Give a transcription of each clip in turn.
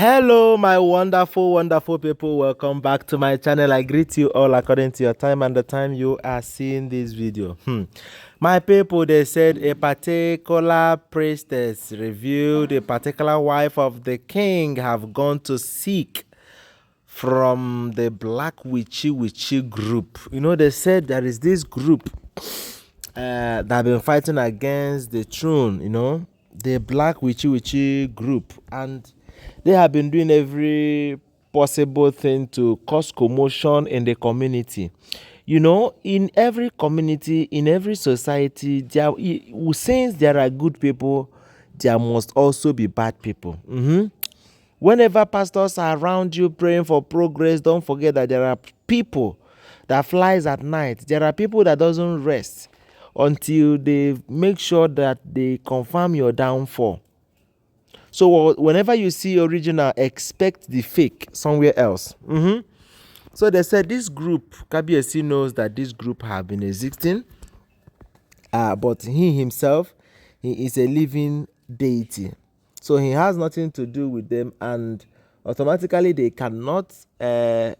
Hello, my wonderful people. Welcome back to my channel. I greet you all according to your time and the time you are seeing this video. My people, they said a particular priestess revealed a particular wife of the king have gone to seek from the black witchy group. You know, they said there is this group that have been fighting against the throne, you know, the black witchy group, and they have been doing every possible thing to cause commotion in the community. You know, in every community, in every society, since there are good people, there must also be bad people. Whenever pastors are around you praying for progress, don't forget that there are people that flies at night. There are people that doesn't rest until they make sure that they confirm your downfall. So whenever you see original, expect the fake somewhere else. So they said this group, Kabiyesi knows that this group have been existing, but he himself, he is a living deity. So he has nothing to do with them, and automatically they cannot harm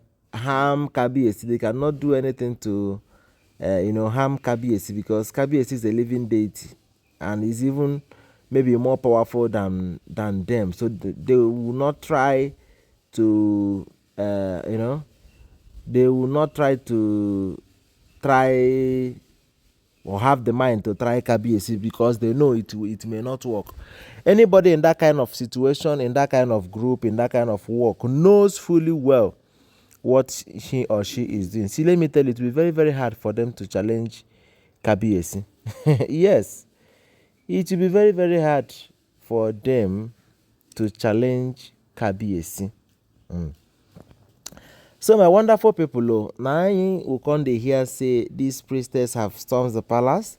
Kabiyesi. They cannot do anything to harm Kabiyesi, because Kabiyesi is a living deity and is even maybe more powerful than them. So they will not try to they will not try or have the mind to try Kabiyesi, because they know it may not work. Anybody in that kind of situation, in that kind of group, in that kind of work knows fully well what he or she is doing. See, let me tell you, it will be very, very hard for them to challenge Kabiyesi. Yes, it will be very, very hard for them to challenge Kabiyesi. So my wonderful people, now we come dey hear say these priestess have stormed the palace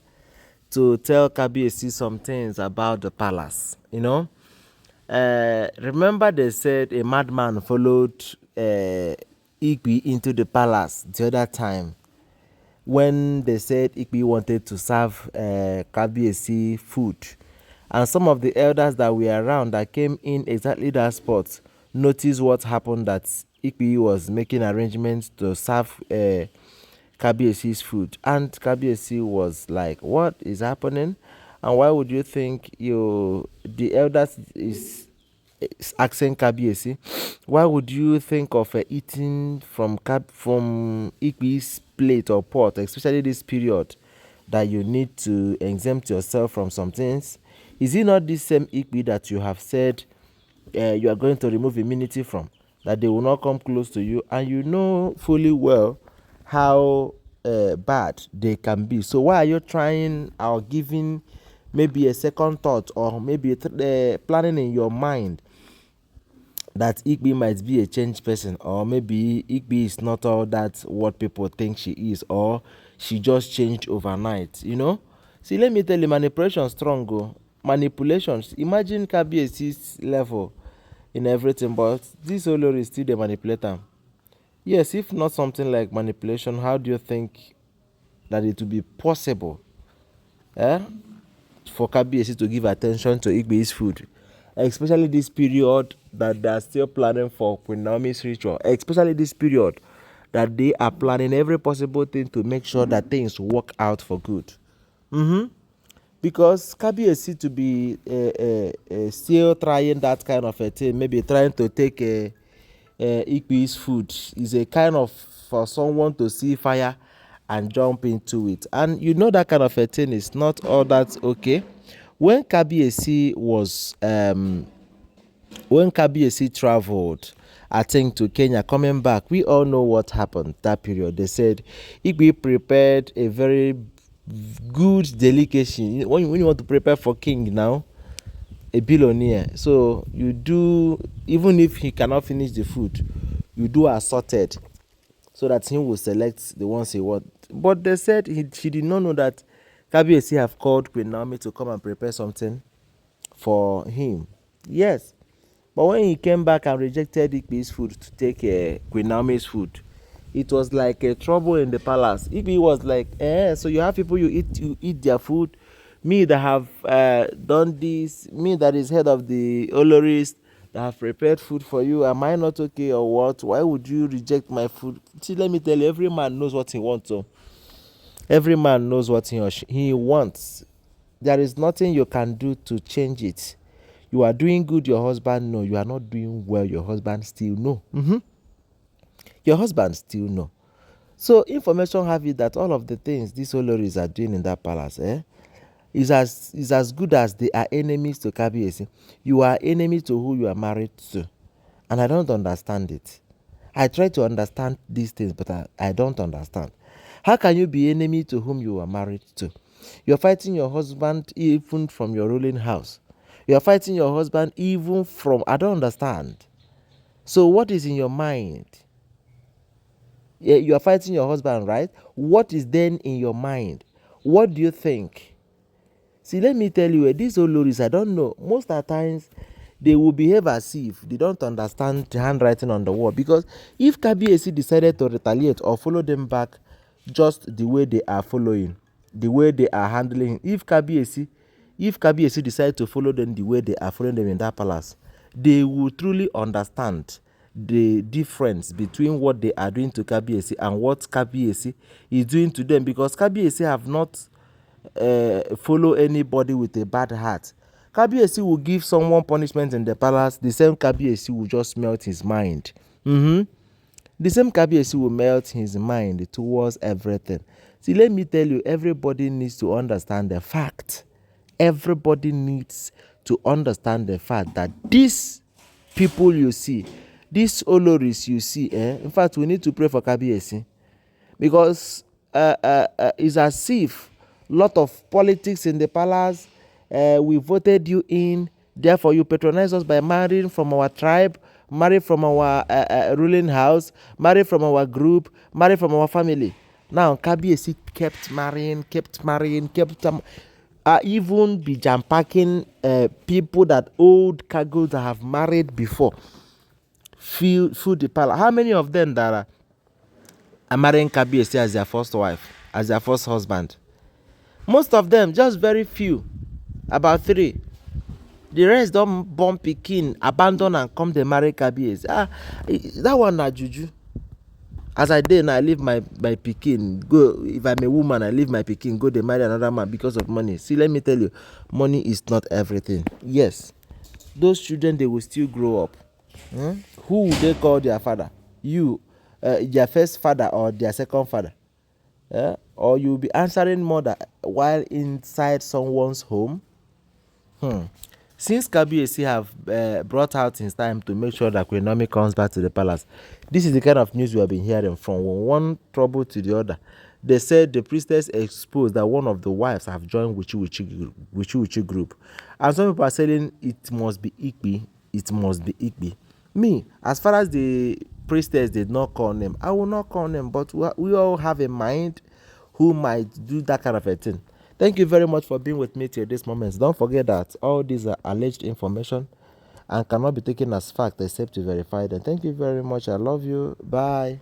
to tell Kabiyesi some things about the palace. You know, remember they said a madman followed Igwe into the palace the other time, when they said Igwe wanted to serve Kabiyesi food, and some of the elders that were around that came in exactly that spot noticed what happened, that Igwe was making arrangements to serve Kabiyesi's food, and Kabiyesi was like, what is happening, and why would you think the elders is asking Kabiyesi, why would you think of eating from Igwe's plate or pot, especially this period that you need to exempt yourself from some things? Is it not this same Igwe that you have said you are going to remove immunity from, that they will not come close to you, and you know fully well how bad they can be? So why are you trying or giving maybe a second thought, or maybe planning in your mind that Igwe might be a changed person, or maybe Igwe is not all that what people think she is, or she just changed overnight, you know? See, let me tell you, manipulation strong go. Manipulations. Imagine Kabiyesi's level in everything, but this Olories still dey manipulate am. Yes, if not something like manipulation, how do you think that it will be possible for Kabiyesi to give attention to Igwe's food, especially this period that they are still planning for Queen Naomi's ritual, especially this period that they are planning every possible thing to make sure that things work out for good? Because Kabiyesi to be still trying that kind of a thing, maybe trying to take Igwe's food, is a kind of for someone to see fire and jump into it. And you know that kind of a thing is not all that okay. When Kabiyesi was when Kabiyesi traveled, I think, to Kenya, coming back, we all know what happened that period. They said Igwe prepared a very good delicacy. When you want to prepare for king now, a billionaire, so you do, even if he cannot finish the food, you do assorted, so that he will select the ones he want. But they said she did not know that Kabiyesi have called Queen Naomi to come and prepare something for him. Yes, but when he came back and rejected Igwe's food to take Queen Naomi's food, it was like a trouble in the palace. Igwe was like, so you have people, you eat their food. Me that have done this, me that is head of the Olories, I have prepared food for you. Am I not okay or what? Why would you reject my food? See, let me tell you, every man knows what he wants. So every man knows what he wants. There is nothing you can do to change it. You are doing good, your husband know. You are not doing well, your husband still know. Your husband still know. So information have it that all of the things these oloris are doing in that palace, is as good as they are enemies to Kabiyesi. You are enemy to who you are married to, and I don't understand it. I try to understand these things, but I don't understand. How can you be enemy to whom you are married to? You're fighting your husband even from your ruling house. You're fighting your husband even from, I don't understand. So what is in your mind? You are fighting your husband, right? What is then in your mind? What do you think? See, let me tell you, these oloris, I don't know. Most of the times, they will behave as if they don't understand the handwriting on the wall. Because if Kabiyesi decided to retaliate or follow them back just the way they are following, the way they are handling, if Kabiyesi decided to follow them the way they are following them in that palace, they will truly understand the difference between what they are doing to Kabiyesi and what Kabiyesi is doing to them. Because Kabiyesi have not follow anybody with a bad heart. Kabiyesi will give someone punishment in the palace, the same Kabiyesi will just melt his mind. The same Kabiyesi will melt his mind towards everything. See, let me tell you, everybody needs to understand the fact. Everybody needs to understand the fact that these people you see, these oloris you see, in fact, we need to pray for Kabiyesi. Because it's as if lot of politics in the palace. We voted you in, therefore you patronize us by marrying from our tribe, marry from our ruling house, marry from our group, marry from our family. Now Kabiyesi kept marrying, even be jam-packing people that old cargoes that have married before fill the palace. How many of them that are marrying Kabiyesi as their first wife, as their first husband? Most of them, just very few, about 3. The rest don born pikin, abandon and come dey marry Kabiyesi. That one na juju. As I dey now, I leave my pikin go. If I'm a woman, I leave my pikin go dey marry another man because of money. See, let me tell you, money is not everything. Yes, those children, they will still grow up. Who will they call their father? You, their first father or their second father? Or you'll be answering mother while inside someone's home. Since Kabiyesi have brought out his time to make sure that Queen Naomi comes back to the palace, this is the kind of news we have been hearing from one trouble to the other. They said the priestess exposed that one of the wives have joined Wichi group. And some people are saying it must be Ikpi. It must be Ikpi. Me, as far as the priestess did not call them, I will not call them, but we all have a mind who might do that kind of a thing. Thank you very much for being with me till this moment. Don't forget that all these are alleged information and cannot be taken as fact except to verify them. Thank you very much. I love you. Bye.